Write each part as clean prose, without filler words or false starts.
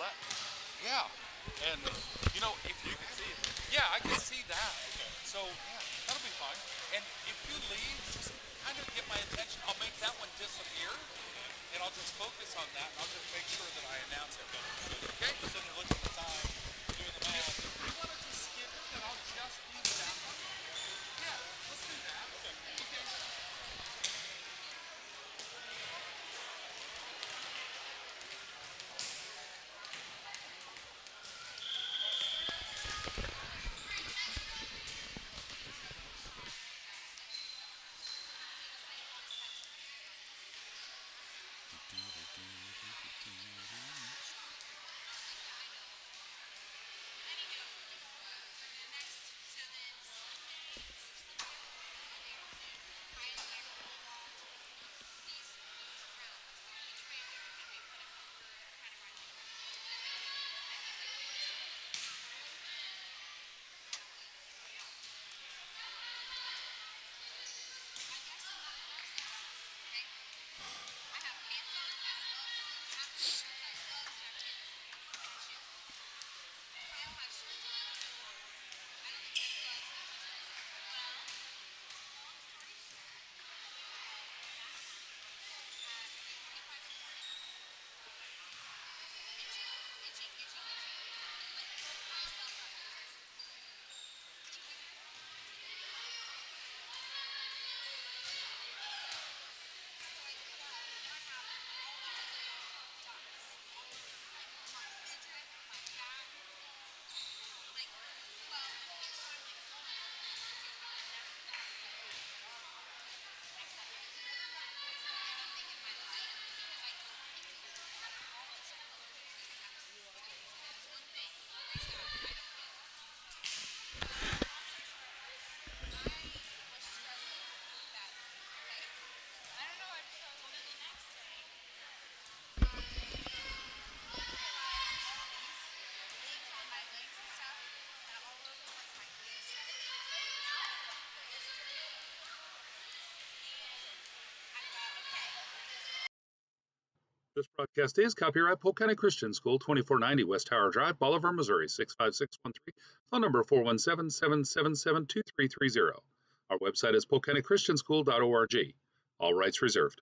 left. Yeah, and if you can see it. Yeah, I can see that. So yeah, that'll be fine. And if you leave, just kind of get my attention. I'll make that one disappear, and I'll just focus on that, and I'll just make sure that I announce everything. Okay? So then you look at the time, doing the math. If you want to just skip it, then I'll just use that one. Yeah, let's do that. Okay. This broadcast is copyright Polk County Christian School, 2490 West Tower Drive, Bolivar, Missouri, 65613. Phone number 417-777-2330. Our website is polkcountychristianschool.org. All rights reserved.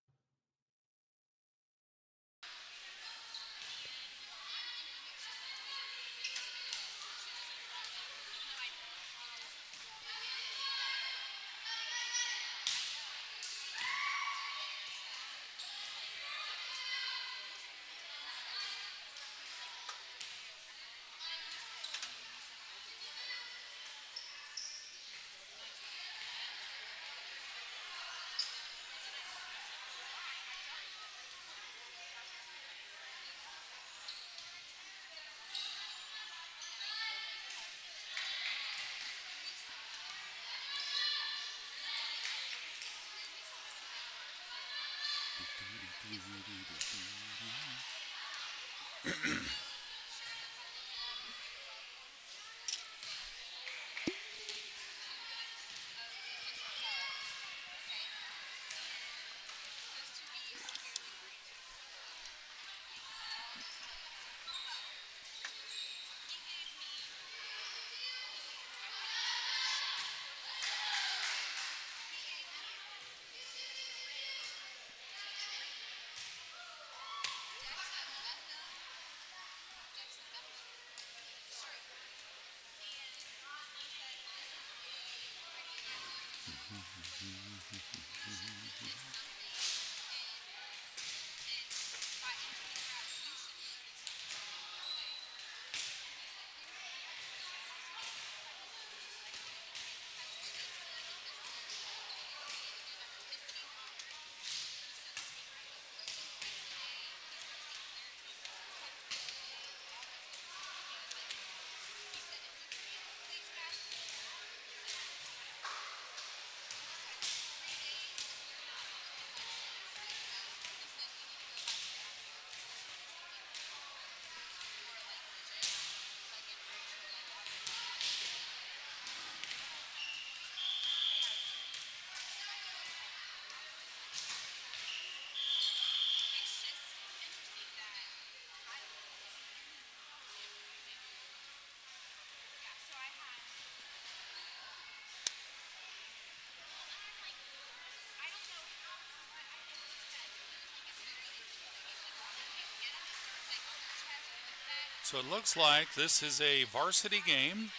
So it looks like this is a varsity game.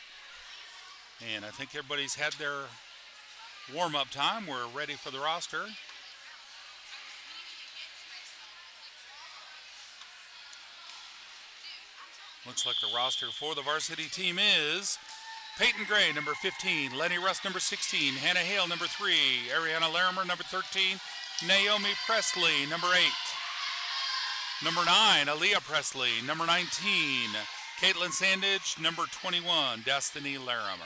And I think everybody's had their warm-up time. We're ready for the roster. Looks like the roster for the varsity team is Peyton Gray, number 15, Lenny Rust, number 16, Hannah Hale, number 3, Ariana Larimer, number 13, Naomi Presley, number 8, number 9, Aaliyah Presley, number 19, Caitlin Sandage, number 21, Destiny Larimer.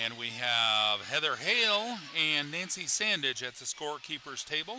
And we have Heather Hale and Nancy Sandage at the scorekeeper's table.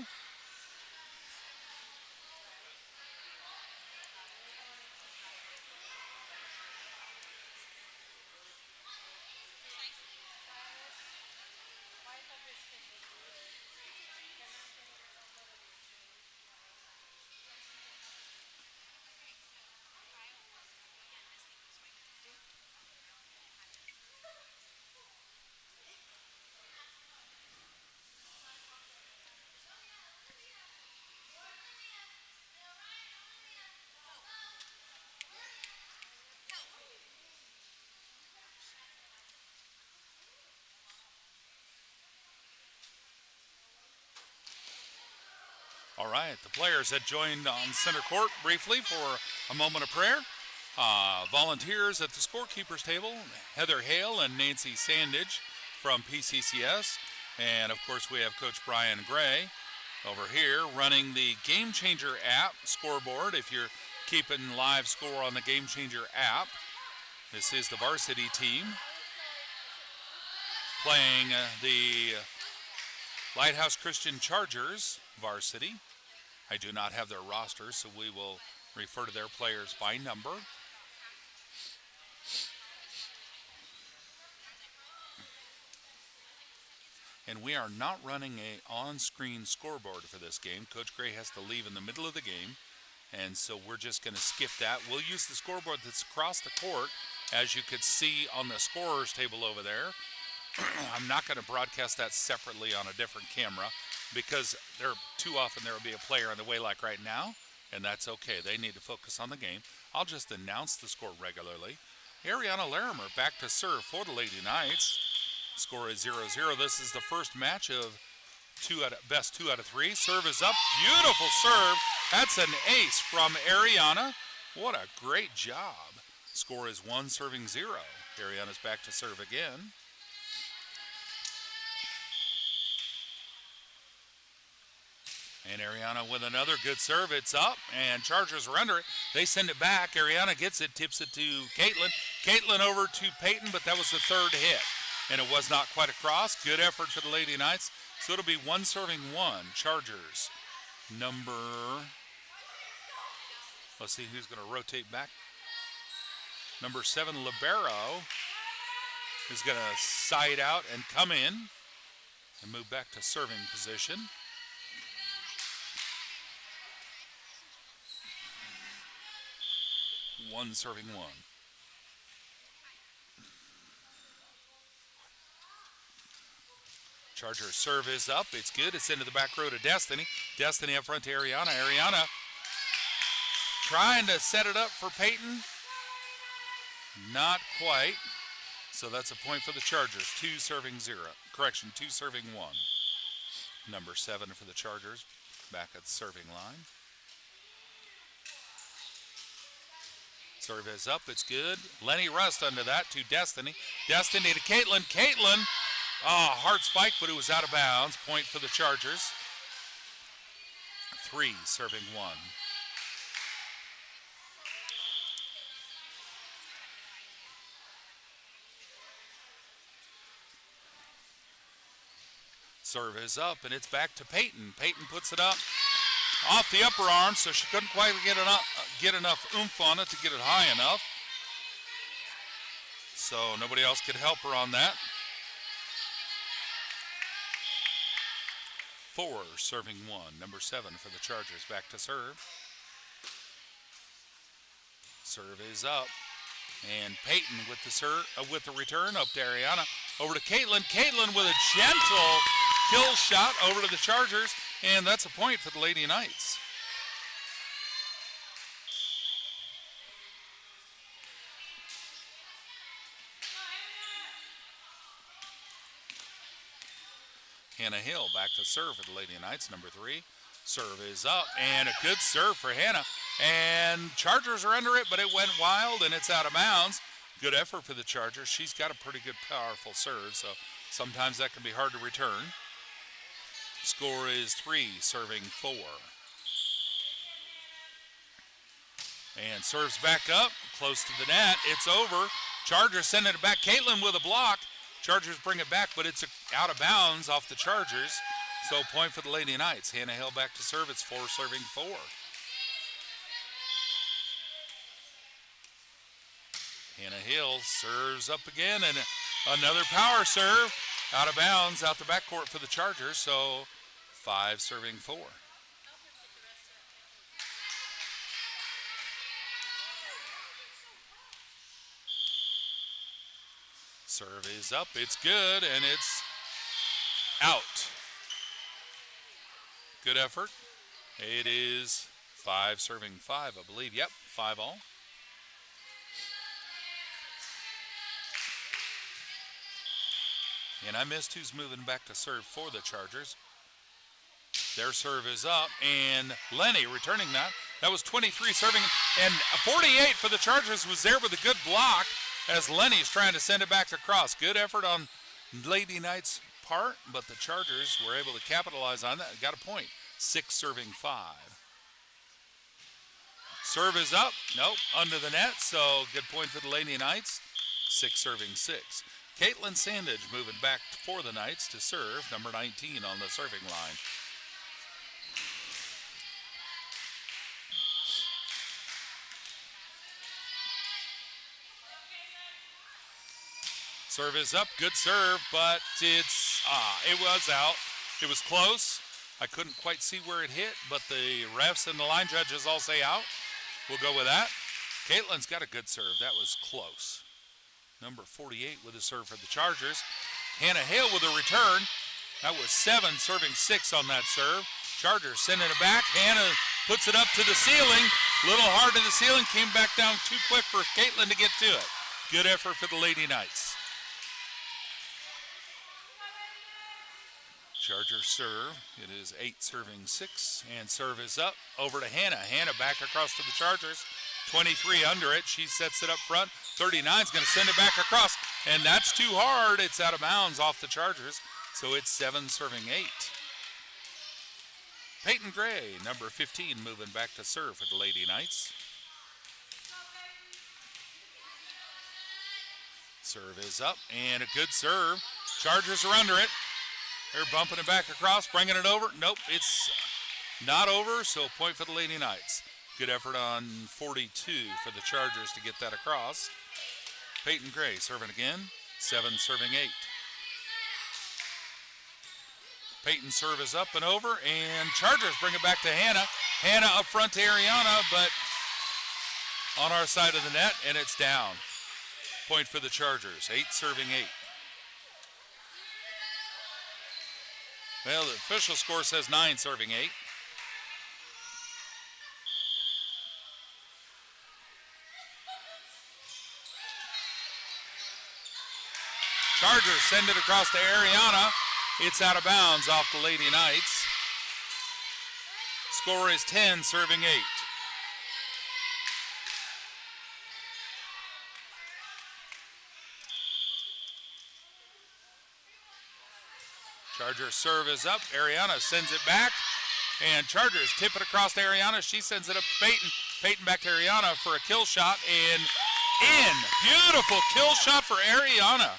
All right, the players had joined on center court briefly for a moment of prayer. Volunteers at the scorekeeper's table, Heather Hale and Nancy Sandage from PCCS. And, of course, we have Coach Brian Gray over here running the Game Changer app scoreboard. If you're keeping live score on the Game Changer app, this is the varsity team playing the Lighthouse Christian Chargers varsity. I do not have their roster, so we will refer to their players by number. And we are not running a on-screen scoreboard for this game. Coach Gray has to leave in the middle of the game, and so we're just going to skip that. We'll use the scoreboard that's across the court, as you could see on the scorer's table over there. I'm not going to broadcast that separately on a different camera because too often there will be a player on the way like right now, and that's okay. They need to focus on the game. I'll just announce the score regularly. Ariana Larimer back to serve for the Lady Knights. Score is 0-0. This is the first match of best 2 out of 3. Serve is up. Beautiful serve. That's an ace from Ariana. What a great job. Score is 1 serving 0. Ariana's back to serve again. And Ariana with another good serve. It's up, and Chargers are under it. They send it back. Ariana gets it, tips it to Caitlin. Caitlin over to Peyton, but that was the third hit, and it was not quite across. Good effort for the Lady Knights. So it'll be 1 serving 1. Chargers. Let's see who's going to rotate back. Number 7, Libero, is going to side out and come in and move back to serving position. 1 serving 1. Charger serve is up. It's good. It's into the back row to Destiny. Destiny up front to Ariana. Ariana trying to set it up for Peyton. Not quite. So that's a point for the Chargers. 2 serving 0. Correction, 2 serving 1. Number 7 for the Chargers back at the serving line. Serve is up. It's good. Lenny Rust under that to Destiny. Destiny to Caitlin. Caitlin. Hard spike, but it was out of bounds. Point for the Chargers. 3 serving 1. Serve is up, and it's back to Peyton. Peyton puts it up off the upper arm, so she couldn't quite get enough oomph on it to get it high enough. So nobody else could help her on that. 4 serving 1. Number 7 for the Chargers back to serve. Serve is up. And Peyton with the return up to Ariana. Over to Caitlin. Caitlin with a gentle kill shot over to the Chargers, and that's a point for the Lady Knights. Hannah Hill back to serve for the Lady Knights, number 3. Serve is up, and a good serve for Hannah. And Chargers are under it, but it went wild, and it's out of bounds. Good effort for the Chargers. She's got a pretty good, powerful serve, so sometimes that can be hard to return. Score is 3, serving 4. And serves back up, close to the net. It's over. Chargers sending it back. Caitlin with a block. Chargers bring it back, but it's out of bounds off the Chargers. So point for the Lady Knights. Hannah Hill back to serve. It's 4, serving 4. Hannah Hill serves up again, and another power serve. Out of bounds, out the backcourt for the Chargers. So 5, serving 4. Serve is up, it's good, and it's out. Good effort. It is 5, serving 5, I believe. Yep, 5 all. And I missed who's moving back to serve for the Chargers. Their serve is up, and Lenny returning that. That was 23 serving, and 48 for the Chargers was there with a good block as Lenny's trying to send it back across. Good effort on Lady Knights' part, but the Chargers were able to capitalize on that. Got a point. 6, serving 5. Serve is up. Nope, under the net, so good point for the Lady Knights. 6, serving 6. Caitlin Sandage moving back for the Knights to serve, number 19 on the serving line. Serve is up, good serve, but it was out. It was close. I couldn't quite see where it hit, but the refs and the line judges all say out. We'll go with that. Caitlin's got a good serve. That was close. Number 48 with a serve for the Chargers. Hannah Hill with a return. That was 7, serving 6 on that serve. Chargers sending it back. Hannah puts it up to the ceiling. Little hard to the ceiling. Came back down too quick for Caitlin to get to it. Good effort for the Lady Knights. Chargers serve. It is 8, serving 6. And serve is up. Over to Hannah. Hannah back across to the Chargers. 23 under it. She sets it up front. 39 is going to send it back across. And that's too hard. It's out of bounds off the Chargers. So it's 7, serving 8. Peyton Gray, number 15, moving back to serve for the Lady Knights. Serve is up, and a good serve. Chargers are under it. They're bumping it back across, bringing it over. Nope, it's not over, so point for the Lady Knights. Good effort on 42 for the Chargers to get that across. Peyton Gray serving again, 7, serving 8. Peyton's serve is up and over, and Chargers bring it back to Hannah. Hannah up front to Ariana, but on our side of the net, and it's down. Point for the Chargers, 8, serving 8. Well, the official score says 9, serving 8. Chargers send it across to Ariana. It's out of bounds off the Lady Knights. Score is 10, serving 8. Chargers serve is up. Ariana sends it back. And Chargers tip it across to Ariana. She sends it up to Peyton. Peyton back to Ariana for a kill shot. And in. Beautiful kill shot for Ariana.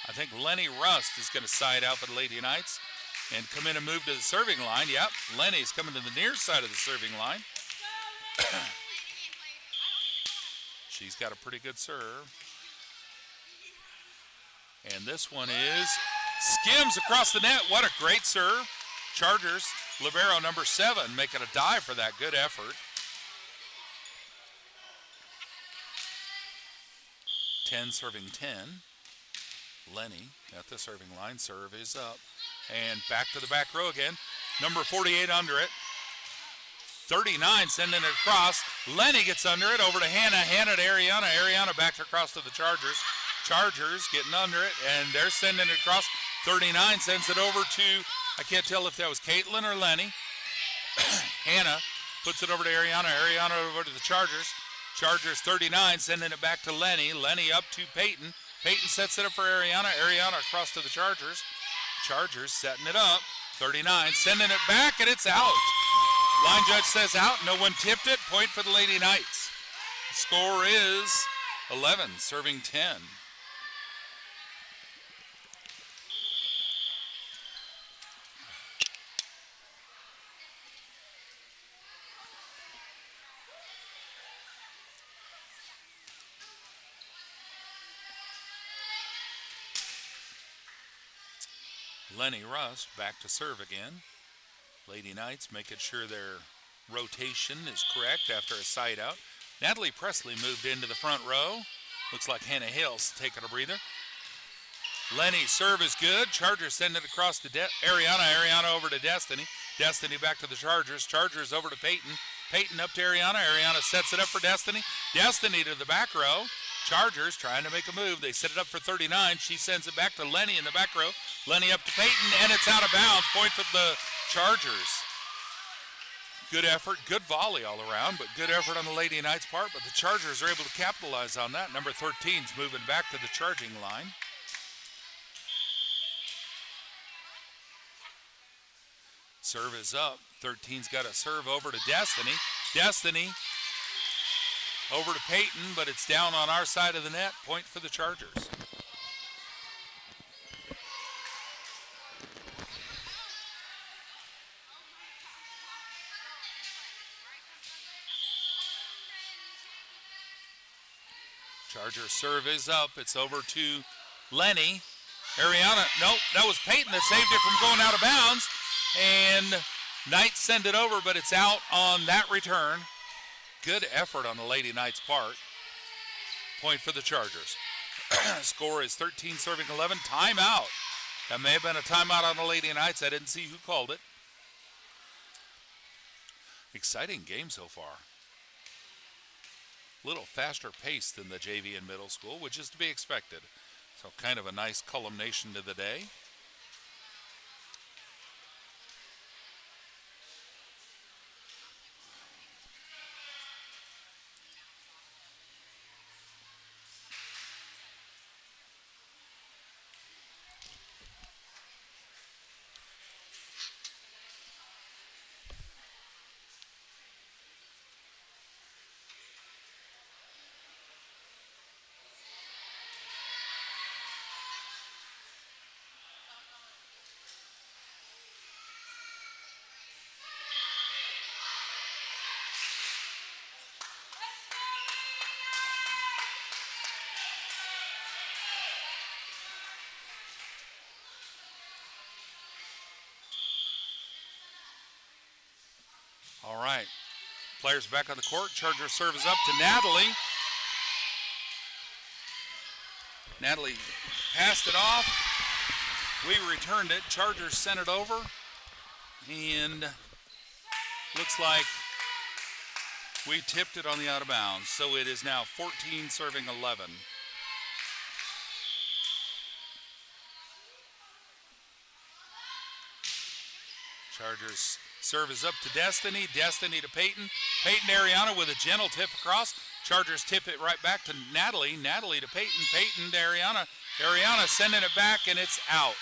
I think Lenny Rust is going to side out for the Lady Knights and come in and move to the serving line. Yep, Lenny's coming to the near side of the serving line. She's got a pretty good serve. And this one is skims across the net. What a great serve. Chargers, libero number 7, making a dive for that. Good effort. 10 serving 10. Lenny at the serving line. Serve is up. And back to the back row again. Number 48 under it. 39 sending it across. Lenny gets under it. Over to Hannah. Hannah to Ariana. Ariana back across to the Chargers. Chargers getting under it. And they're sending it across. 39 sends it over to, I can't tell if that was Caitlin or Lenny. Hannah puts it over to Ariana. Ariana over to the Chargers. Chargers 39 sending it back to Lenny. Lenny up to Peyton. Peyton sets it up for Ariana. Ariana across to the Chargers. Chargers setting it up. 39 sending it back, and it's out. Line judge says out. No one tipped it. Point for the Lady Knights. The score is 11 serving 10. Lenny Rust back to serve again. Lady Knights making sure their rotation is correct after a side out. Natalie Presley moved into the front row. Looks like Hannah Hales taking a breather. Lenny's serve is good. Chargers send it across to Ariana. Ariana over to Destiny. Destiny back to the Chargers. Chargers over to Peyton. Peyton up to Ariana. Ariana sets it up for Destiny. Destiny to the back row. Chargers trying to make a move. They set it up for 39. She sends it back to Lenny in the back row. Lenny up to Peyton, and it's out of bounds. Point for the Chargers. Good effort, good volley all around, but good effort on the Lady Knights' part. But the Chargers are able to capitalize on that. Number 13's moving back to the charging line. Serve is up. 13's got a serve over to Destiny. Destiny over to Peyton, but it's down on our side of the net. Point for the Chargers. Chargers serve is up. It's over to Lenny. Ariana, nope, that was Peyton that saved it from going out of bounds. And Knights send it over, but it's out on that return. Good effort on the Lady Knights' part. Point for the Chargers. Score is 13 serving 11. Timeout. That may have been a timeout on the Lady Knights. I didn't see who called it. Exciting game so far. A little faster pace than the JV and middle school, which is to be expected. So kind of a nice culmination to the day. All right, players back on the court. Charger serve is up to Natalie. Natalie passed it off. We returned it. Chargers sent it over. And looks like we tipped it on the out of bounds. So it is now 14 serving 11. Chargers serve is up to Destiny. Destiny to Peyton. Peyton Ariana with a gentle tip across. Chargers tip it right back to Natalie. Natalie to Peyton. Peyton to Ariana. Ariana sending it back, and it's out.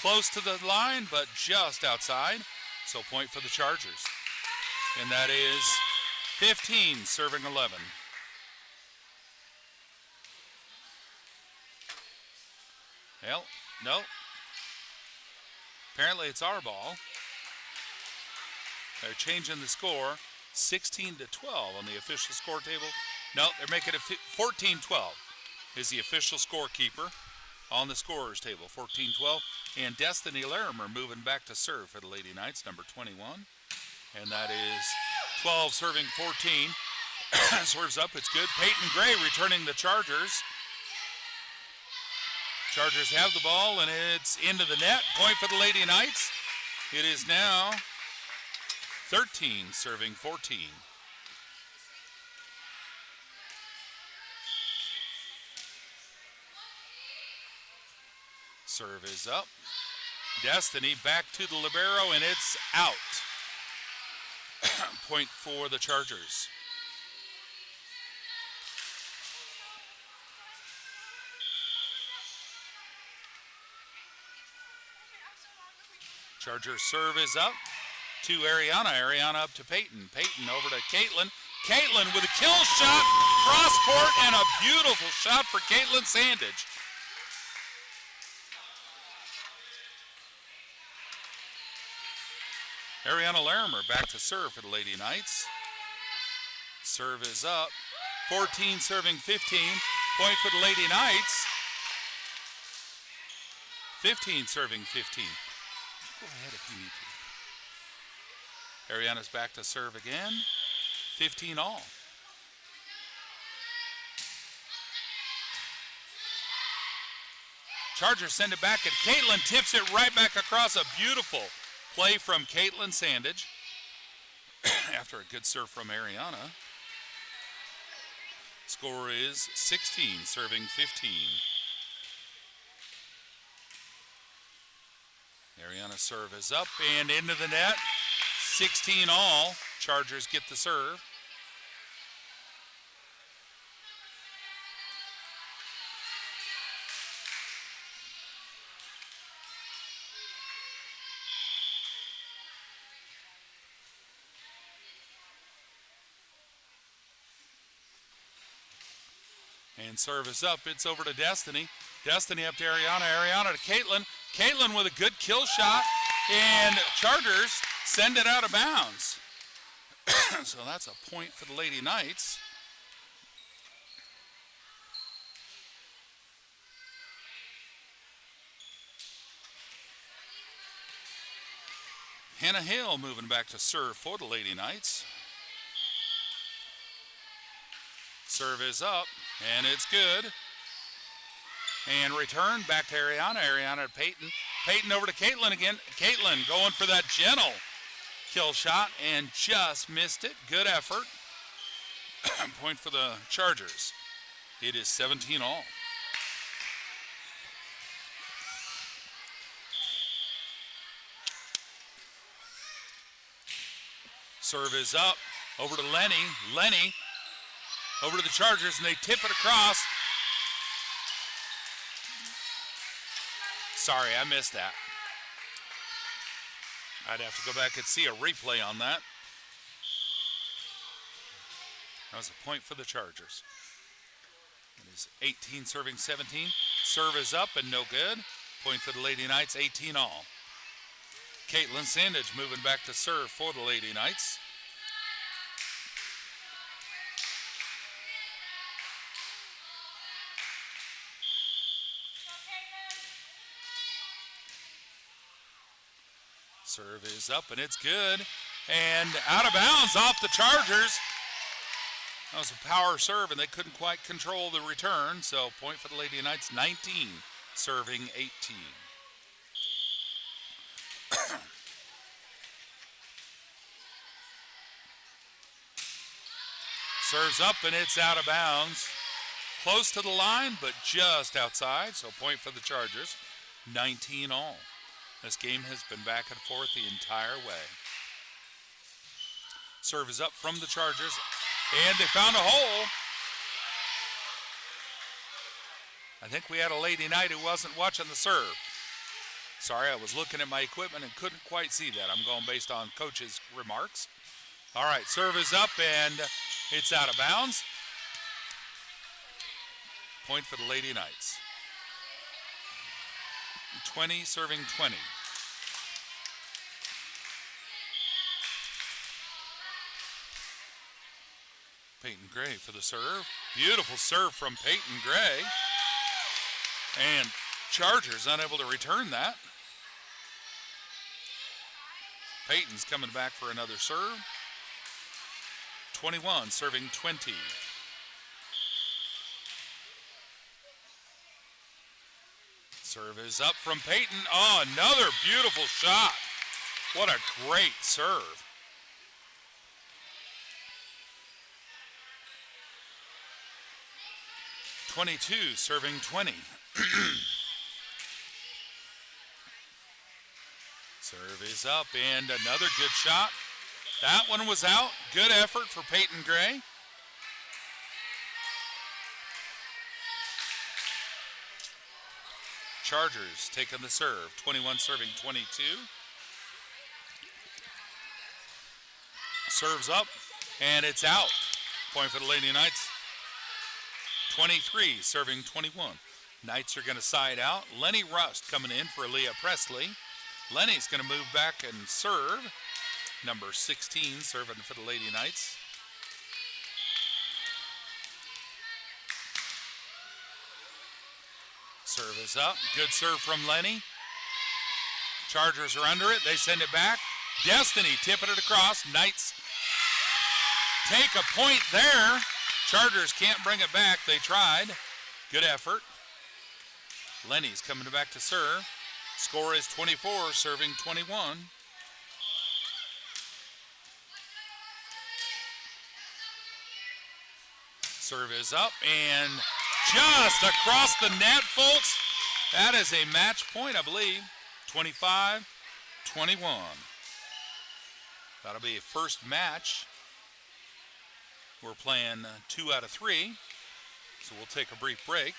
Close to the line, but just outside. So point for the Chargers. And that is 15 serving 11. Well, no. Apparently it's our ball. They're changing the score, 16 to 12 on the official score table. No, they're making it 14-12 is the official scorekeeper on the scorer's table, 14-12. And Destiny Larimer moving back to serve for the Lady Knights, number 21. And that is 12 serving 14. Serves up, it's good. Peyton Gray returning the Chargers. Chargers have the ball, and it's into the net. Point for the Lady Knights. It is now 13 serving 14. Serve is up. Destiny back to the libero, and it's out. Point for the Chargers. Chargers serve is up to Ariana. Ariana up to Peyton. Peyton over to Caitlin. Caitlin with a kill shot, cross court, and a beautiful shot for Caitlin Sandage. Ariana Larimer back to serve for the Lady Knights. Serve is up. 14 serving 15. Point for the Lady Knights. 15 serving 15. Go ahead if you need to. Ariana's back to serve again. 15 all. Chargers send it back, and Caitlin tips it right back across. A beautiful play from Caitlin Sandage after a good serve from Ariana. Score is 16, serving 15. Ariana's serve is up and into the net. 16 all. Chargers get the serve. And serve is up. It's over to Destiny. Destiny up to Ariana. Ariana to Caitlin. Caitlin with a good kill shot. And Chargers send it out of bounds. So that's a point for the Lady Knights. Hannah Hill moving back to serve for the Lady Knights. Serve is up, and it's good. And return back to Ariana. Ariana to Peyton. Peyton over to Caitlin again. Caitlin going for that gentle kill shot and just missed it. Good effort. Point for the Chargers. It is 17 all. Serve is up. Over to Lenny. Lenny over to the Chargers, and they tip it across. Sorry, I missed that. I'd have to go back and see a replay on that. That was a point for the Chargers. It is 18 serving 17. Serve is up and no good. Point for the Lady Knights, 18 all. Caitlin Sandage moving back to serve for the Lady Knights. Serve is up and it's good. And out of bounds off the Chargers. That was a power serve and they couldn't quite control the return. So point for the Lady Knights, 19, serving 18. Serves up and it's out of bounds. Close to the line, but just outside. So point for the Chargers, 19 all. This game has been back and forth the entire way. Serve is up from the Chargers, and they found a hole. I think we had a Lady Knight who wasn't watching the serve. Sorry, I was looking at my equipment and couldn't quite see that. I'm going based on coach's remarks. All right, serve is up, and it's out of bounds. Point for the Lady Knights. 20, serving 20. Peyton Gray for the serve. Beautiful serve from Peyton Gray. And Chargers unable to return that. Peyton's coming back for another serve. 21, serving 20. Serve is up from Peyton. Oh, another beautiful shot. What a great serve. .22 serving 20. Serve is up and another good shot. That one was out. Good effort for Peyton Gray. Chargers taking the serve. 21 serving 22. Serves up and it's out. Point for the Lady Knights. 23 serving 21. Knights are going to side out. Lenny Rust coming in for Leah Presley. Lenny's going to move back and serve. Number 16 serving for the Lady Knights. Serve is up. Good serve from Lenny. Chargers are under it. They send it back. Destiny tipping it across. Knights take a point there. Chargers can't bring it back. They tried. Good effort. Lenny's coming back to serve. Score is 24, serving 21. Serve is up and just across the net, folks. That is a match point, I believe. 25-21. That'll be a first match. We're playing 2 out of 3, so we'll take a brief break.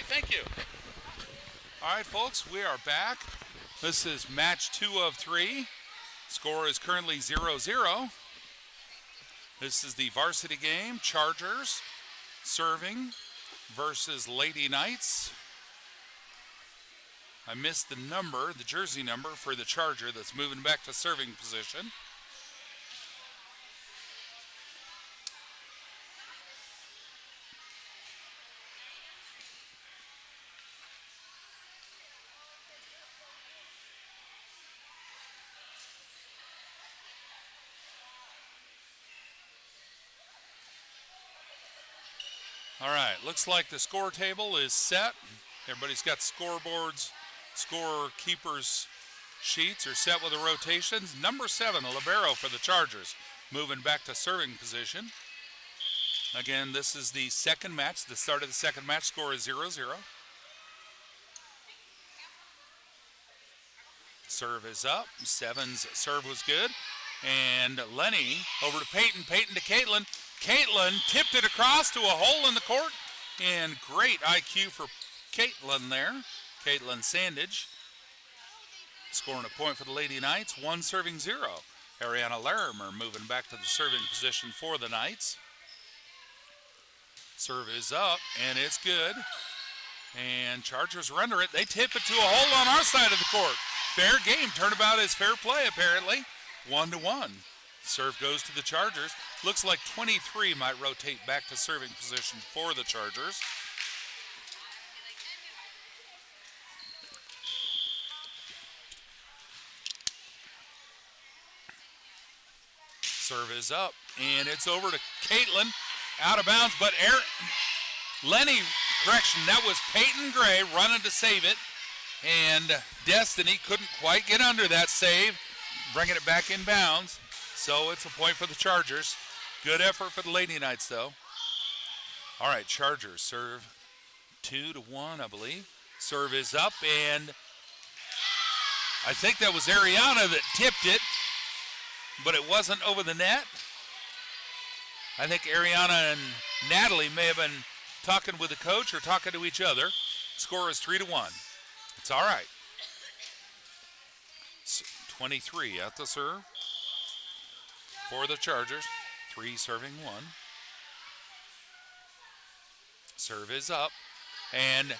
Thank you. All right, folks, we are back. This is match 2 of 3. Score is currently 0-0. This is the varsity game. Chargers serving versus Lady Knights. I missed the number, the jersey number for the Charger that's moving back to serving position. All right, looks like the score table is set. Everybody's got scoreboards, score keepers sheets are set with the rotations. Number 7, the libero for the Chargers, moving back to serving position. Again, this is the second match. The start of the second match, score is 0-0. Serve is up. 7's serve was good. And Lenny over to Peyton. Peyton to Caitlin. Caitlin tipped it across to a hole in the court. And great IQ for Caitlin there. Caitlin Sandage. Scoring a point for the Lady Knights. 1 serving 0. Ariana Larimer moving back to the serving position for the Knights. Serve is up, and it's good. And Chargers are under it. They tip it to a hole on our side of the court. fair game. Turnabout is fair play, apparently. 1-1. Serve goes to the Chargers. Looks like 23 might rotate back to serving position for the Chargers. Serve is up, and it's over to Caitlin. Out of bounds, but Lenny, correction, that was Peyton Gray running to save it. And Destiny couldn't quite get under that save, bringing it back in bounds. So it's a point for the Chargers. Good effort for the Lady Knights, though. All right, Chargers serve 2-1, I believe. Serve is up, and I think that was Ariana that tipped it, but it wasn't over the net. I think Ariana and Natalie may have been talking with the coach or talking to each other. Score is 3-1. It's all right. 23 at the serve for the Chargers. 3 serving 1. Serve is up. And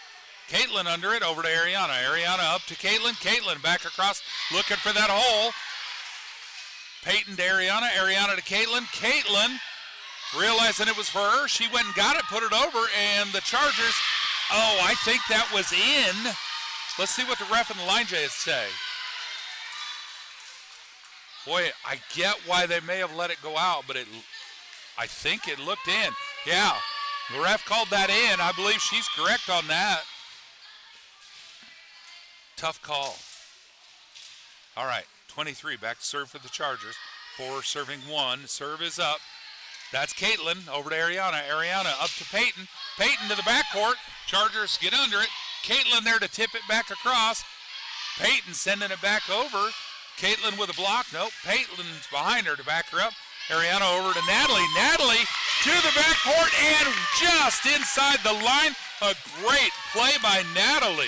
Caitlin under it, over to Ariana. Ariana up to Caitlin. Caitlin back across, looking for that hole. Peyton to Ariana. Ariana to Caitlin. Caitlin, realizing it was for her, she went and got it, put it over, and the Chargers, oh, I think that was in. Let's see what the ref and the line judges say. Boy, I get why they may have let it go out, but I think it looked in. Yeah, the ref called that in. I believe she's correct on that. Tough call. All right, 23 back to serve for the Chargers. 4 serving 1. Serve is up. That's Caitlin over to Ariana. Ariana up to Peyton. Peyton to the backcourt. Chargers get under it. Caitlin there to tip it back across. Peyton sending it back over. Caitlin with a block. Nope. Peyton's behind her to back her up. Ariana over to Natalie. Natalie to the backcourt and just inside the line. A great play by Natalie.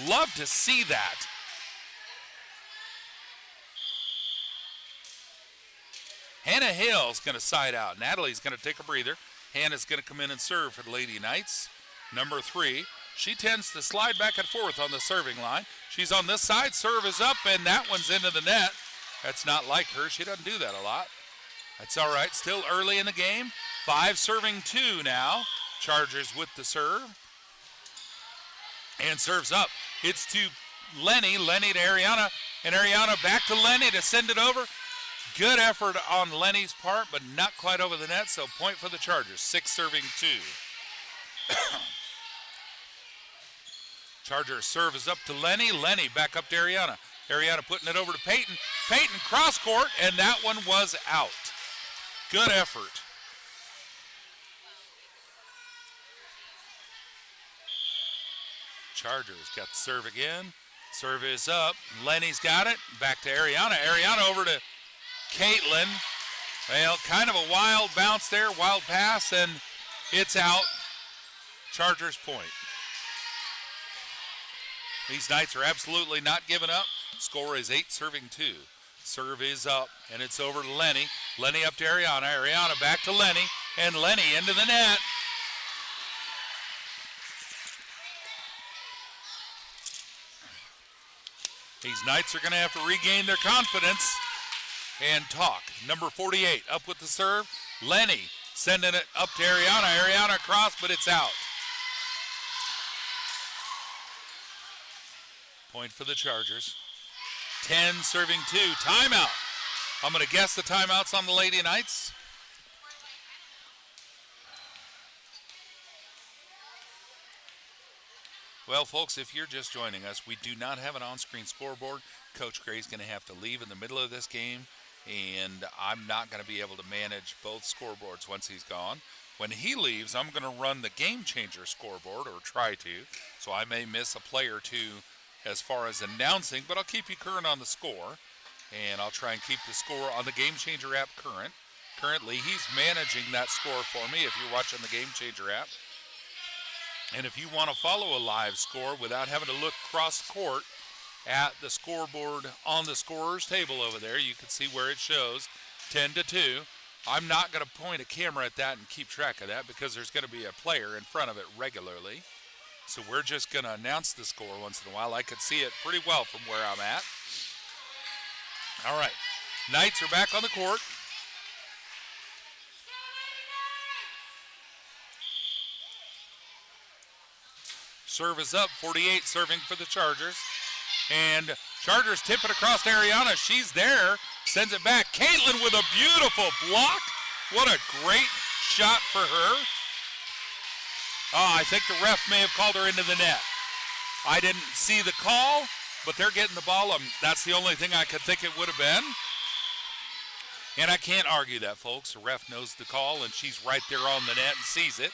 Love to see that. Hannah Hill's going to side out. Natalie's going to take a breather. Hannah's going to come in and serve for the Lady Knights. Number 3. She tends to slide back and forth on the serving line. She's on this side. Serve is up, and that one's into the net. That's not like her. She doesn't do that a lot. That's all right. Still early in the game. 5 serving 2 now. Chargers with the serve. And serves up. It's to Lenny. Lenny to Ariana. And Ariana back to Lenny to send it over. Good effort on Lenny's part, but not quite over the net, so point for the Chargers. 6 serving 2. Chargers serve is up to Lenny. Lenny back up to Ariana. Ariana putting it over to Peyton. Peyton cross court, and that one was out. Good effort. Chargers got the serve again. Serve is up. Lenny's got it. Back to Ariana. Ariana over to Caitlin. Well, kind of a wild bounce there, wild pass, and it's out. Chargers point. These Knights are absolutely not giving up. Score is 8 serving 2. Serve is up, and it's over to Lenny. Lenny up to Ariana. Ariana back to Lenny, and Lenny into the net. These Knights are going to have to regain their confidence and talk. Number 48 up with the serve. Lenny sending it up to Ariana. Ariana across, but it's out. Point for the Chargers. 10 serving 2. Timeout. I'm going to guess the timeout's on the Lady Knights. Well, folks, if you're just joining us, we do not have an on-screen scoreboard. Coach Gray's going to have to leave in the middle of this game, and I'm not going to be able to manage both scoreboards once he's gone. When he leaves, I'm going to run the game changer scoreboard, or try to, so I may miss a play or two as far as announcing, but I'll keep you current on the score, and I'll try and keep the score on the Game Changer app current. Currently, he's managing that score for me if you're watching the Game Changer app. And if you want to follow a live score without having to look cross court at the scoreboard on the scorer's table over there, you can see where it shows 10-2. I'm not going to point a camera at that and keep track of that because there's going to be a player in front of it regularly. So we're just going to announce the score once in a while. I could see it pretty well from where I'm at. All right. Knights are back on the court. Serve is up, 48 serving for the Chargers. And Chargers tip it across to Ariana. She's there, sends it back. Caitlin with a beautiful block. What a great shot for her. Oh, I think the ref may have called her into the net. I didn't see the call, but they're getting the ball. That's the only thing I could think it would have been. And I can't argue that, folks. The ref knows the call, and she's right there on the net and sees it.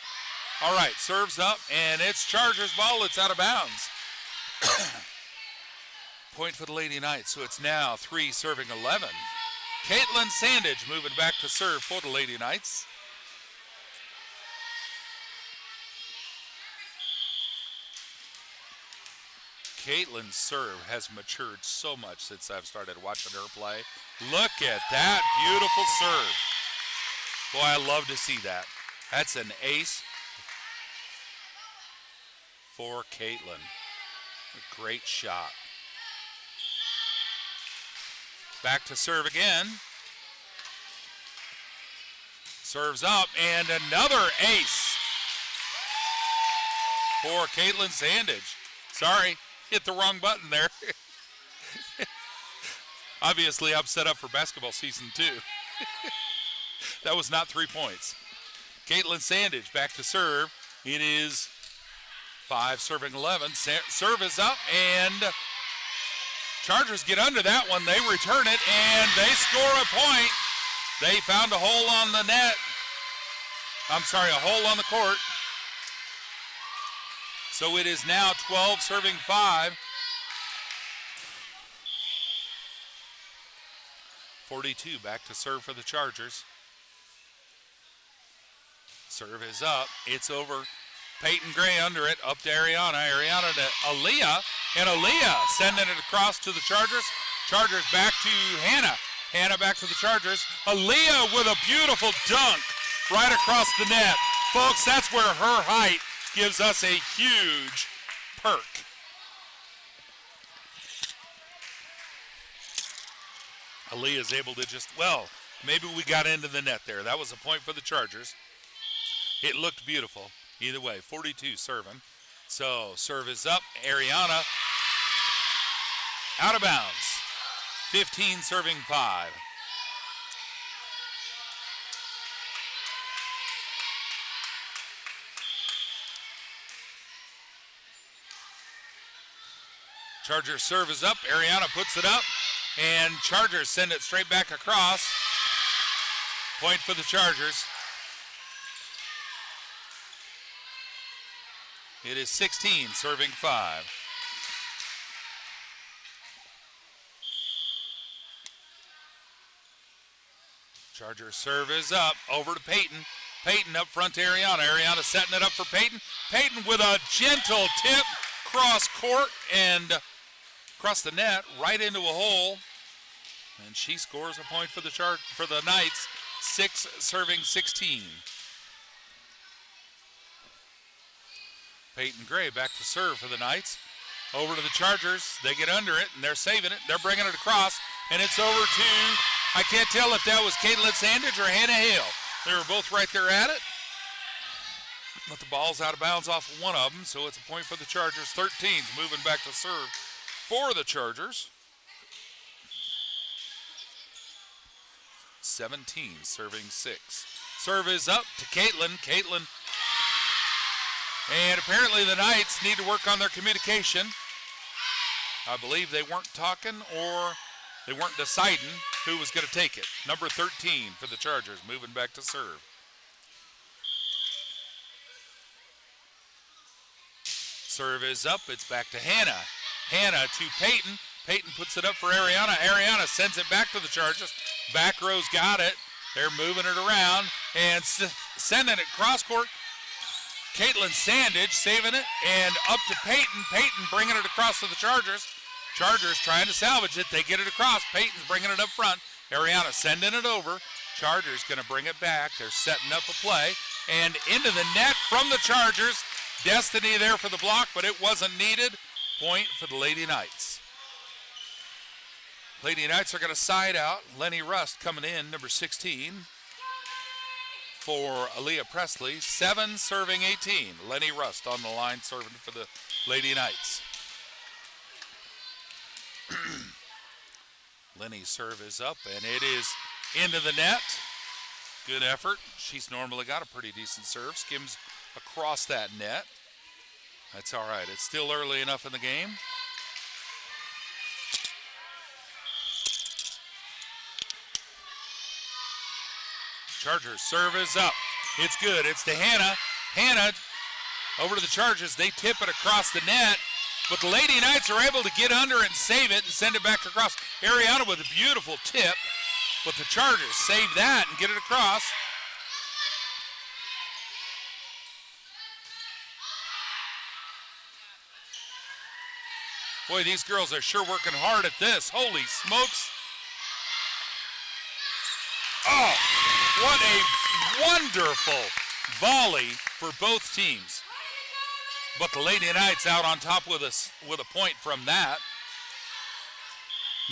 All right, serves up, and it's Chargers ball. It's out of bounds. Point for the Lady Knights, so it's now 3 serving 11. Caitlin Sandage moving back to serve for the Lady Knights. Caitlin's serve has matured so much since I've started watching her play. Look at that beautiful serve. Boy, I love to see that. That's an ace for Caitlin. A great shot. Back to serve again. Serves up, and another ace for Caitlin Sandage. Sorry, hit the wrong button there. Obviously, I'm set up for basketball season 2. That was not 3 points. Caitlin Sandage back to serve. It is 5 serving 11. Serve is up, and Chargers get under that one. They return it, and they score a point. They found a hole on the net. I'm sorry, a hole on the court. So it is now 12 serving 5. 42 back to serve for the Chargers. Serve is up. It's over. Peyton Gray under it. Up to Ariana. Ariana to Aaliyah. And Aaliyah sending it across to the Chargers. Chargers back to Hannah. Hannah back to the Chargers. Aaliyah with a beautiful dunk right across the net. Folks, that's where her height gives us a huge perk. Aaliyah's able to just, well, maybe we got into the net there. That was a point for the Chargers. It looked beautiful. Either way, 42 serving. So serve is up. Ariana out of bounds. 15 serving 5. Chargers serve is up. Ariana puts it up. And Chargers send it straight back across. Point for the Chargers. It is 16 serving 5. Chargers serve is up. Over to Peyton. Peyton up front to Ariana. Ariana setting it up for Peyton. Peyton with a gentle tip cross court and across the net right into a hole. And she scores a point for the Knights. 6 serving 16. Peyton Gray back to serve for the Knights. Over to the Chargers. They get under it, and they're saving it. They're bringing it across, and it's over to, I can't tell if that was Caitlin Sandage or Hannah Hale. They were both right there at it. But the ball's out of bounds off of one of them, so it's a point for the Chargers. 13's moving back to serve for the Chargers. 17 serving 6. Serve is up to Caitlin. Caitlin. And apparently the Knights need to work on their communication. I believe they weren't talking or they weren't deciding who was going to take it. Number 13 for the Chargers, moving back to serve. Serve is up. It's back to Hannah. Hannah to Peyton. Peyton puts it up for Ariana. Ariana sends it back to the Chargers. Back row's got it. They're moving it around and sending it cross court. Caitlin Sandage saving it, and up to Peyton. Peyton bringing it across to the Chargers. Chargers trying to salvage it. They get it across. Peyton's bringing it up front. Ariana sending it over. Chargers going to bring it back. They're setting up a play. And into the net from the Chargers. Destiny there for the block, but it wasn't needed. Point for the Lady Knights. Lady Knights are going to side out. Lenny Rust coming in, number 16, for Aaliyah Presley. 7 serving 18. Lenny Rust on the line serving for the Lady Knights. Lenny's serve is up, and it is into the net. Good effort. She's normally got a pretty decent serve. Skims across that net. That's all right. It's still early enough in the game. Chargers serve is up. It's good. It's to Hannah. Hannah over to the Chargers. They tip it across the net, but the Lady Knights are able to get under and save it and send it back across. Ariana with a beautiful tip, but the Chargers save that and get it across. Boy, these girls are sure working hard at this. Holy smokes. Oh, what a wonderful volley for both teams. But the Lady Knights out on top with a point from that.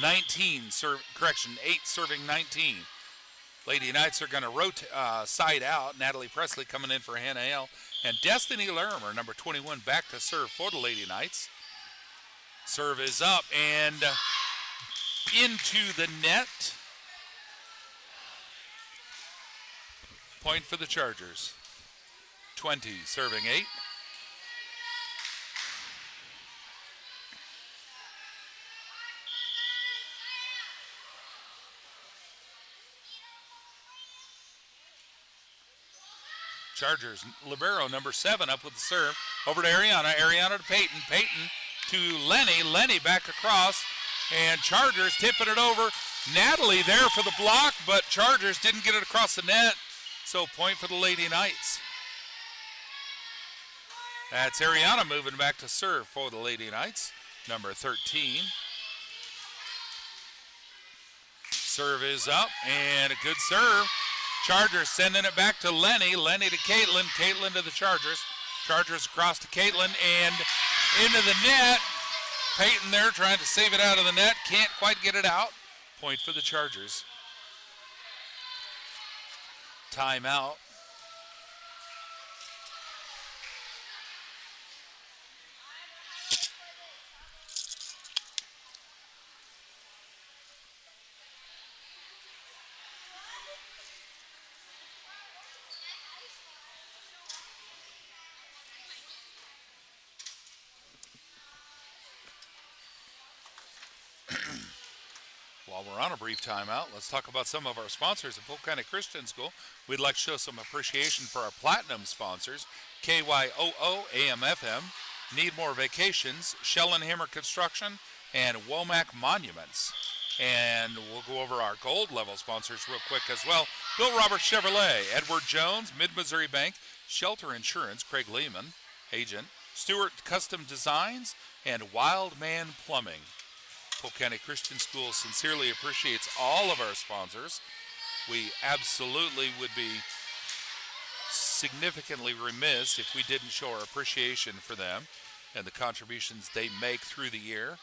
8 serving 19. Lady Knights are going to side out. Natalie Presley coming in for Hannah Hale. And Destiny Larimer, number 21, back to serve for the Lady Knights. Serve is up and into the net. Point for the Chargers. 20 serving 8. Chargers, libero number 7 up with the serve. Over to Ariana. Ariana to Peyton. Peyton to Lenny. Lenny back across. And Chargers tipping it over. Natalie there for the block, but Chargers didn't get it across the net. So point for the Lady Knights. That's Ariana moving back to serve for the Lady Knights. Number 13. Serve is up and a good serve. Chargers sending it back to Lenny. Lenny to Caitlin. Caitlin to the Chargers. Chargers across to Caitlin and into the net. Peyton there trying to save it out of the net. Can't quite get it out. Point for the Chargers. Timeout. While we're on a brief timeout, let's talk about some of our sponsors at Polk County Christian School. We'd like to show some appreciation for our platinum sponsors, KYOO AM/FM, Need More Vacations, Schellenhammer Construction, and Womack Monuments. And we'll go over our gold level sponsors real quick as well. Bill Roberts Chevrolet, Edward Jones, Mid-Missouri Bank, Shelter Insurance, Craig Lehman, agent, Stewart Custom Designs, and Wildman Plumbing. Polk County Christian School sincerely appreciates all of our sponsors. We absolutely would be significantly remiss if we didn't show our appreciation for them and the contributions they make through the year.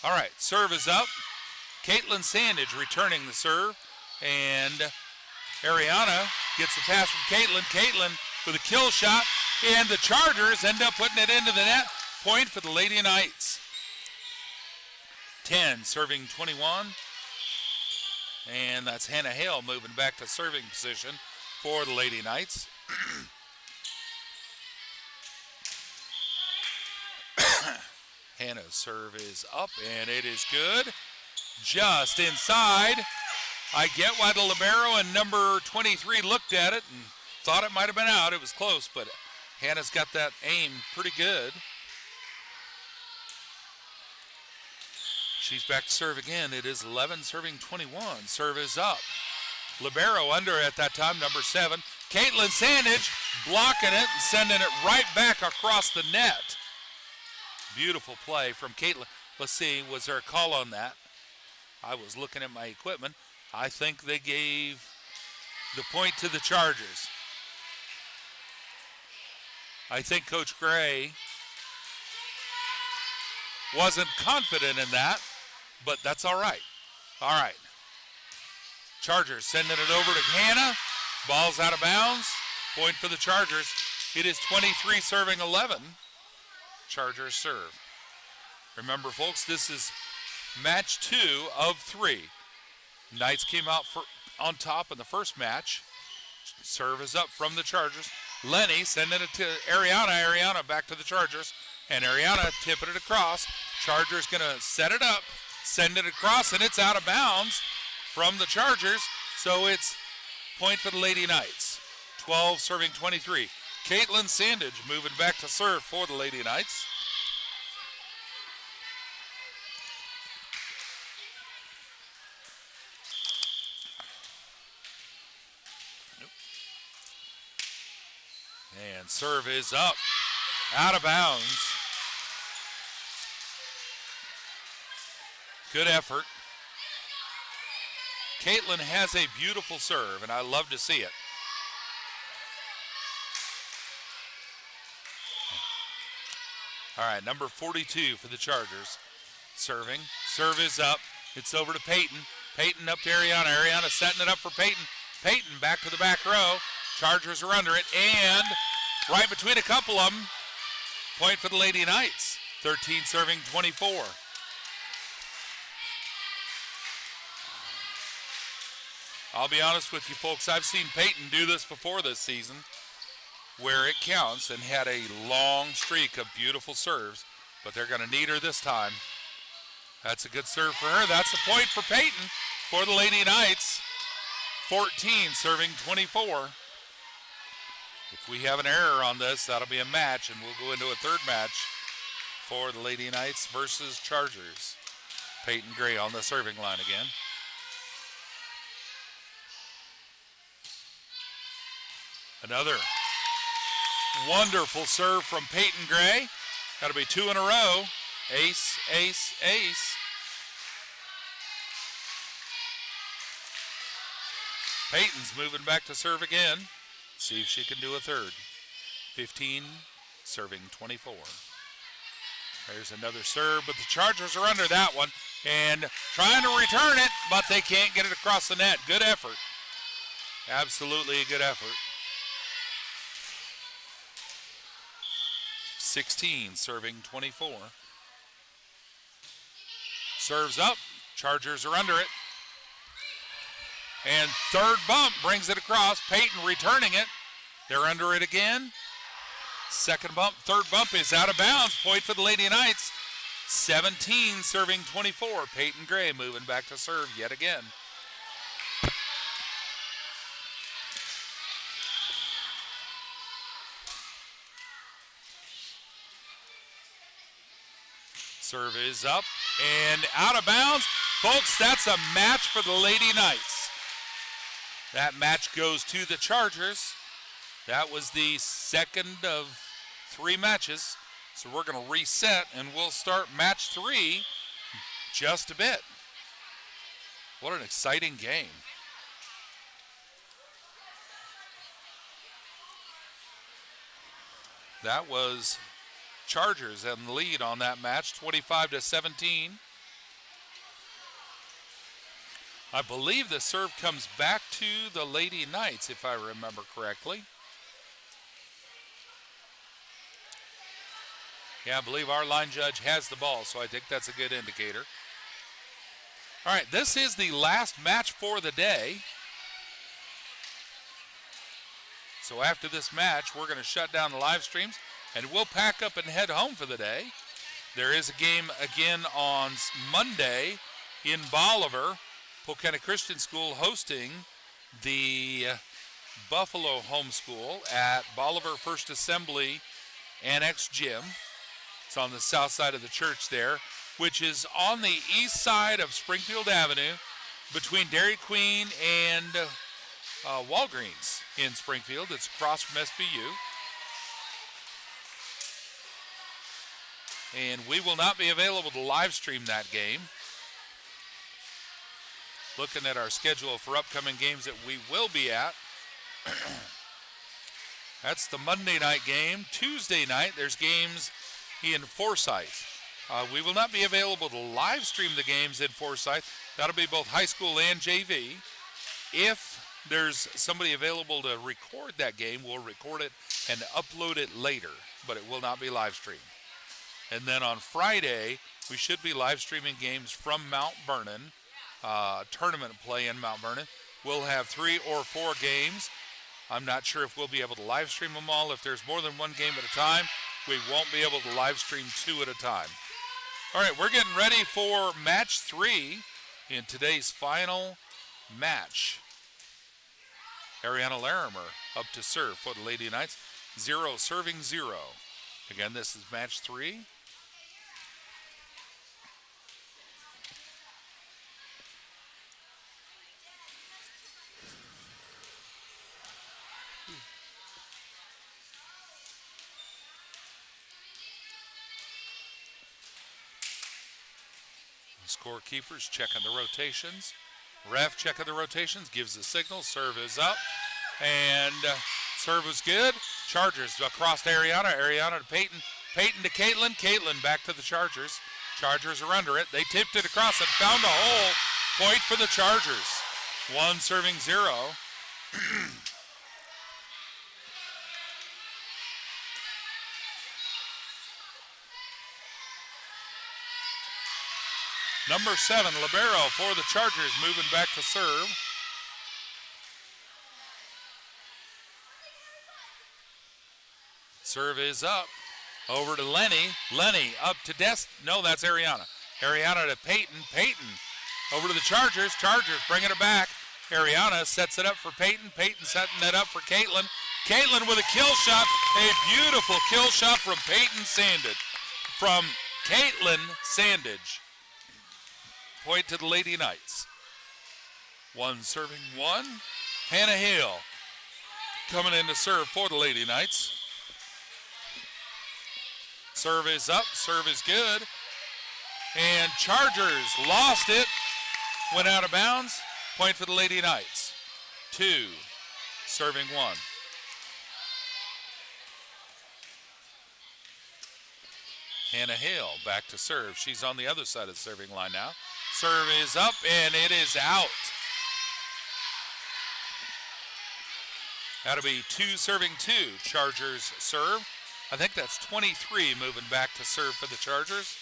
All right, serve is up. Caitlin Sandage returning the serve, and Ariana gets the pass from Caitlin. Caitlin with a kill shot, and the Chargers end up putting it into the net. Point for the Lady Knights. 10 serving 21, and that's Hannah Hale moving back to serving position for the Lady Knights. Hannah's serve is up, and it is good. Just inside. I get why the libero and number 23 looked at it and thought it might have been out. It was close, but Hannah's got that aim pretty good. She's back to serve again. It is 11 serving 21. Serve is up. Libero under at that time, number 7. Caitlin Sandage blocking it and sending it right back across the net. Beautiful play from Caitlin. Let's see, was there a call on that? I was looking at my equipment. I think they gave the point to the Chargers. I think Coach Gray wasn't confident in that, but that's all right. All right. Chargers sending it over to Hannah. Ball's out of bounds. Point for the Chargers. It is 23 serving 11. Chargers serve. Remember, folks, this is match 2 of 3. Knights came out on top in the first match. Serve is up from the Chargers. Lenny sending it to Ariana. Ariana back to the Chargers. And Ariana tipping it across. Chargers going to set it up, send it across, and it's out of bounds from the Chargers. So it's point for the Lady Knights. 12 serving 23. Caitlin Sandage moving back to serve for the Lady Knights. And serve is up, out of bounds. Good effort. Caitlin has a beautiful serve, and I love to see it. All right, number 42 for the Chargers. Serving. Serve is up. It's over to Peyton. Peyton up to Ariana. Ariana setting it up for Peyton. Peyton back to the back row. Chargers are under it, and right between a couple of them, point for the Lady Knights. 13 serving 24. I'll be honest with you, folks. I've seen Peyton do this before this season, where it counts, and had a long streak of beautiful serves, but they're going to need her this time. That's a good serve for her. That's a point for Peyton for the Lady Knights. 14 serving 24. If we have an error on this, that'll be a match, and we'll go into a third match for the Lady Knights versus Chargers. Peyton Gray on the serving line again. Another wonderful serve from Peyton Gray. Got to be 2 in a row. Ace, ace, ace. Peyton's moving back to serve again. See if she can do a third. 15 serving 24. There's another serve, but the Chargers are under that one and trying to return it, but they can't get it across the net. Good effort. Absolutely a good effort. 16 serving 24. Serves up. Chargers are under it. And third bump brings it across. Peyton returning it. They're under it again. Second bump, third bump is out of bounds. Point for the Lady Knights. 17 serving 24. Peyton Gray moving back to serve yet again. Serve is up and out of bounds. Folks, that's a match for the Lady Knights. That match goes to the Chargers. That was the second of 3 matches. So we're going to reset and we'll start match 3 just a bit. What an exciting game. That was Chargers in the lead on that match, 25-17. I believe the serve comes back to the Lady Knights, if I remember correctly. Yeah, I believe our line judge has the ball, so I think that's a good indicator. All right, this is the last match for the day. So after this match, we're going to shut down the live streams, and we'll pack up and head home for the day. There is a game again on Monday in Bolivar. Polk County Christian School hosting the Buffalo Homeschool at Bolivar First Assembly Annex Gym. It's on the south side of the church there, which is on the east side of Springfield Avenue between Dairy Queen and Walgreens in Springfield. It's across from SBU. And we will not be available to live stream that game. Looking at our schedule for upcoming games that we will be at. That's the Monday night game. Tuesday night, there's games in Forsyth. We will not be available to live stream the games in Forsyth. That'll be both high school and JV. If there's somebody available to record that game, we'll record it and upload it later, but it will not be live streamed. And then on Friday, we should be live streaming games from Mount Vernon, tournament play in Mount Vernon. We'll have 3 or 4 games. I'm not sure if we'll be able to live stream them all. If there's more than one game at a time, we won't be able to live stream 2 at a time. All right, we're getting ready for match 3 in today's final match. Ariana Larimer up to serve for the Lady Knights. 0 serving 0. Again, this is match 3. Scorekeepers checking the rotations. Ref checking the rotations, gives the signal. Serve is up, and serve was good. Chargers across to Ariana. Ariana to Peyton. Peyton to Caitlin. Caitlin back to the Chargers. Chargers are under it. They tipped it across and found a hole. Point for the Chargers. 1 serving 0. Number 7, libero for the Chargers, moving back to serve. Serve is up. Over to Lenny. Lenny up to no, that's Ariana. Ariana to Peyton. Peyton over to the Chargers. Chargers bringing it back. Ariana sets it up for Peyton. Peyton setting it up for Caitlin. Caitlin with a kill shot. A beautiful kill shot from Peyton Sandage. From Caitlin Sandage. Point to the Lady Knights. 1 serving 1. Hannah Hill coming in to serve for the Lady Knights. Serve is up. Serve is good. And Chargers lost it. Went out of bounds. Point for the Lady Knights. 2 serving 1. Hannah Hill back to serve. She's on the other side of the serving line now. Serve is up, and it is out. That'll be 2 serving 2. Chargers serve. I think that's 23 moving back to serve for the Chargers.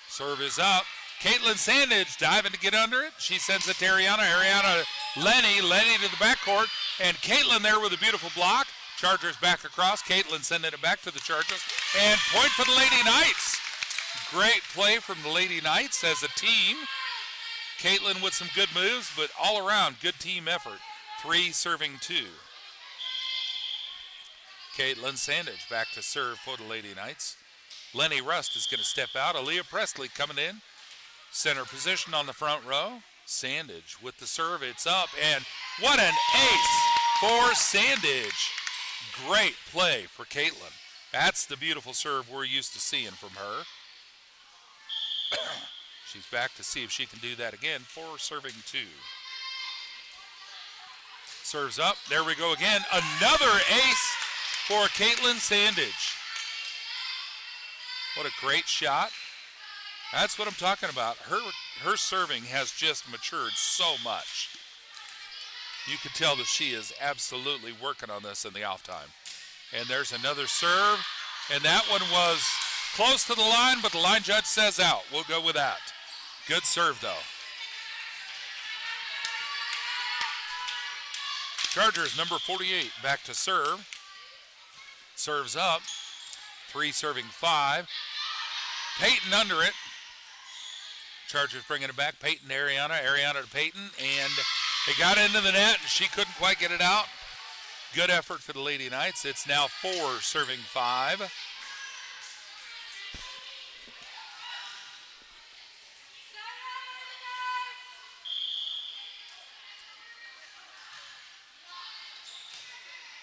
Serve is up. Caitlin Sandage diving to get under it. She sends it to Ariana. Ariana, Lenny. Lenny to the backcourt. And Caitlin there with a beautiful block. Chargers back across. Caitlin sending it back to the Chargers. And point for the Lady Knights. Great play from the Lady Knights as a team. Caitlin with some good moves, but all around good team effort. 3 serving 2. Caitlin Sandage back to serve for the Lady Knights. Lenny Rust is going to step out. Aaliyah Presley coming in. Center position on the front row. Sandage with the serve. It's up, and what an ace for Sandage. Great play for Caitlin. That's the beautiful serve we're used to seeing from her. She's back to see if she can do that again. 4 serving 2. Serves up. There we go again. Another ace for Caitlin Sandage. What a great shot. That's what I'm talking about. Her serving has just matured so much. You can tell that she is absolutely working on this in the off time. And there's another serve. And that one was close to the line, but the line judge says out. We'll go with that. Good serve, though. Chargers, number 48, back to serve. Serves up. 3 serving 5. Peyton under it. Chargers bringing it back. Peyton to Ariana. Ariana to Peyton. And they got into the net, and she couldn't quite get it out. Good effort for the Lady Knights. It's now 4 serving 5.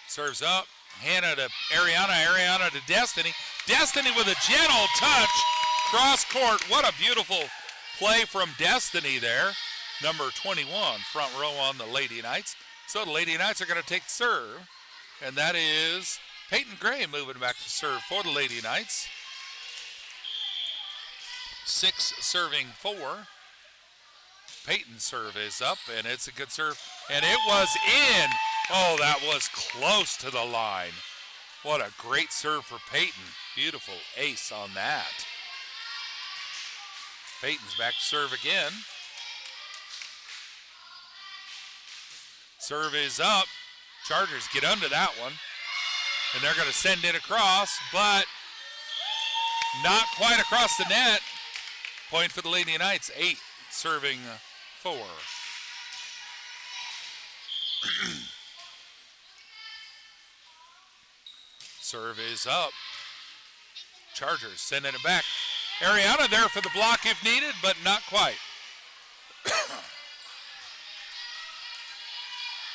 Serves up. Hannah to Ariana. Ariana to Destiny. Destiny with a gentle touch. Cross court. What a beautiful play from Destiny there. Number 21, front row on the Lady Knights. So the Lady Knights are going to take serve. And that is Peyton Gray moving back to serve for the Lady Knights. 6 serving 4. Peyton's serve is up, and it's a good serve. And it was in. Oh, that was close to the line. What a great serve for Peyton. Beautiful ace on that. Peyton's back to serve again. Serve is up. Chargers get under that one. And they're going to send it across, but not quite across the net. Point for the Lady Knights, 8 serving 4. Serve is up. Chargers sending it back. Ariana there for the block if needed, but not quite.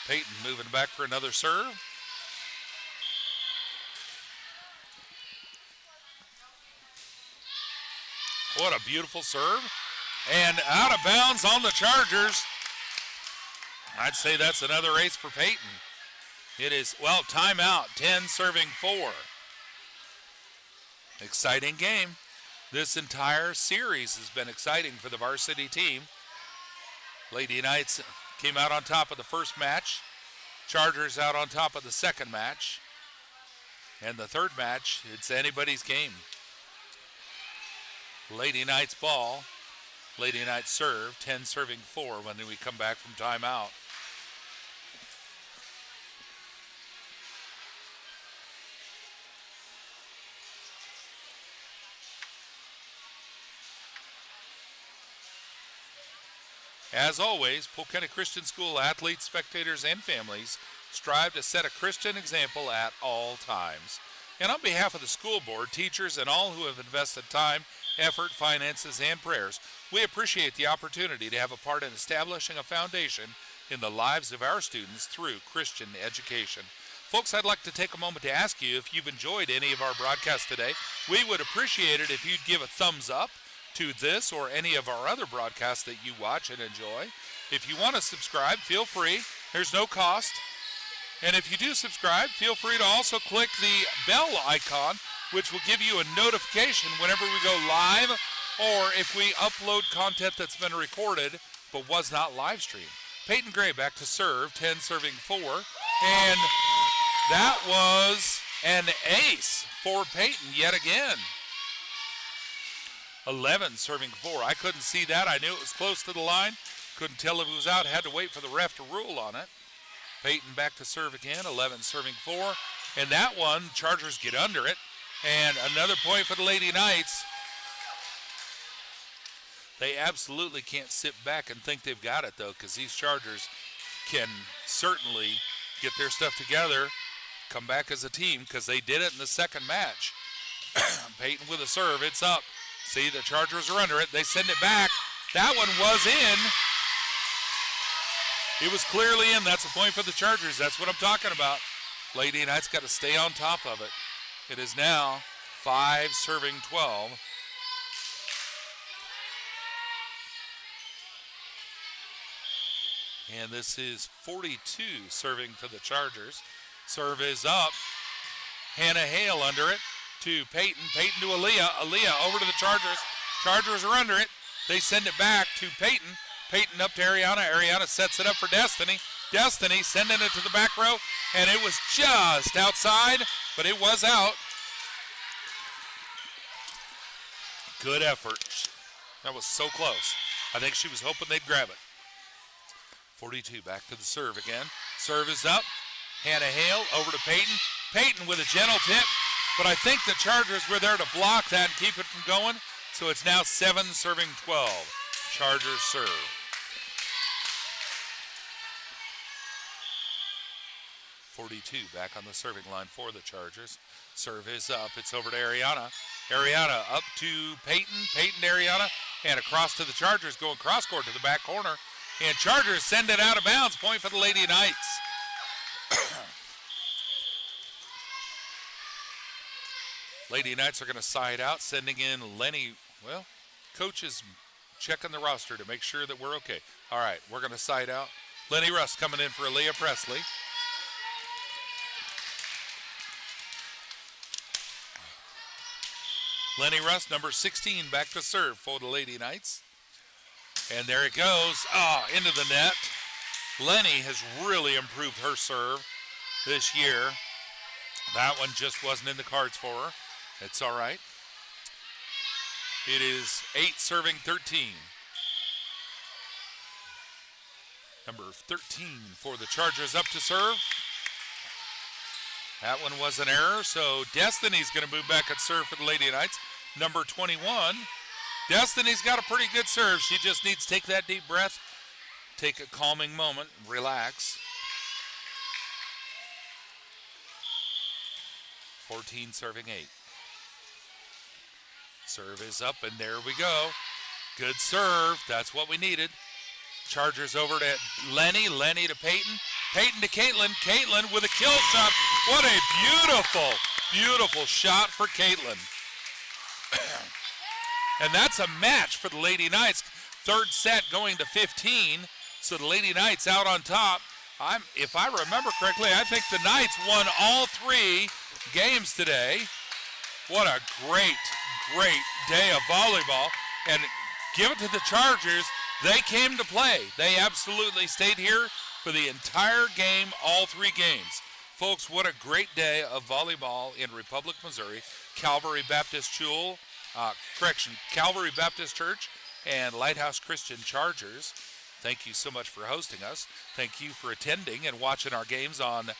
Peyton moving back for another serve. What a beautiful serve. And out of bounds on the Chargers. I'd say that's another ace for Peyton. It is, well, timeout, 10 serving 4. Exciting game. This entire series has been exciting for the varsity team. Lady Knights came out on top of the first match. Chargers out on top of the second match. And the third match, it's anybody's game. Lady Knights ball. Lady Knights serve, 10 serving 4 when we come back from timeout. As always, Polk County Christian School athletes, spectators, and families strive to set a Christian example at all times. And on behalf of the school board, teachers, and all who have invested time, effort, finances, and prayers, we appreciate the opportunity to have a part in establishing a foundation in the lives of our students through Christian education. Folks, I'd like to take a moment to ask you if you've enjoyed any of our broadcasts today. We would appreciate it if you'd give a thumbs up to this or any of our other broadcasts that you watch and enjoy. If you want to subscribe, feel free. There's no cost. And if you do subscribe, feel free to also click the bell icon, which will give you a notification whenever we go live or if we upload content that's been recorded but was not live streamed. Peyton Gray back to serve, 10 serving 4. And that was an ace for Peyton yet again. 11 serving 4. I couldn't see that. I knew it was close to the line. Couldn't tell if it was out. Had to wait for the ref to rule on it. Peyton back to serve again, 11 serving 4. And that one, Chargers get under it. And another point for the Lady Knights. They absolutely can't sit back and think they've got it, though, because these Chargers can certainly get their stuff together, come back as a team, because they did it in the second match. Peyton with a serve. It's up. See, the Chargers are under it. They send it back. That one was in. It was clearly in. That's a point for the Chargers. That's what I'm talking about. Lady Knights got to stay on top of it. It is now 5 serving 12. And this is 42 serving for the Chargers. Serve is up. Hannah Hale under it to Peyton. Peyton to Aaliyah. Aaliyah over to the Chargers. Chargers are under it. They send it back to Peyton. Peyton up to Ariana. Ariana sets it up for Destiny. Destiny sending it to the back row. And it was just outside, but it was out. Good effort. That was so close. I think she was hoping they'd grab it. 42 back to the serve again. Serve is up. Hannah Hale over to Peyton. Peyton with a gentle tip. But I think the Chargers were there to block that and keep it from going. So it's now 7 serving 12. Chargers serve. .42 back on the serving line for the Chargers. Serve is up. It's over to Ariana. Ariana up to Peyton. Peyton to Ariana. And across to the Chargers, going cross court to the back corner. And Chargers send it out of bounds. Point for the Lady Knights. Lady Knights are going to side out, sending in Lenny. Well, coach is checking the roster to make sure that we're okay. All right, we're going to side out. Lenny Russ coming in for Aaliyah Presley. Lenny Russ, number 16, back to serve for the Lady Knights. And there it goes. Into the net. Lenny has really improved her serve this year. That one just wasn't in the cards for her. It's all right. It is 8 serving 13. Number 13 for the Chargers up to serve. That one was an error, so Destiny's going to move back at serve for the Lady Knights. Number 21. Destiny's got a pretty good serve. She just needs to take that deep breath, take a calming moment, relax. 14 serving 8. Serve is up, and there we go. Good serve. That's what we needed. Chargers over to Lenny. Lenny to Peyton. Peyton to Caitlin. Caitlin with a kill shot. What a beautiful, beautiful shot for Caitlin. And that's a match for the Lady Knights. Third set going to 15. So the Lady Knights out on top. If I remember correctly, I think the Knights won all 3 games today. What a great, great day of volleyball. And give it to the Chargers. They came to play. They absolutely stayed here for the entire game, all 3 games. Folks, what a great day of volleyball in Republic, Missouri. Calvary Baptist Church and Lighthouse Christian Chargers. Thank you so much for hosting us. Thank you for attending and watching our games on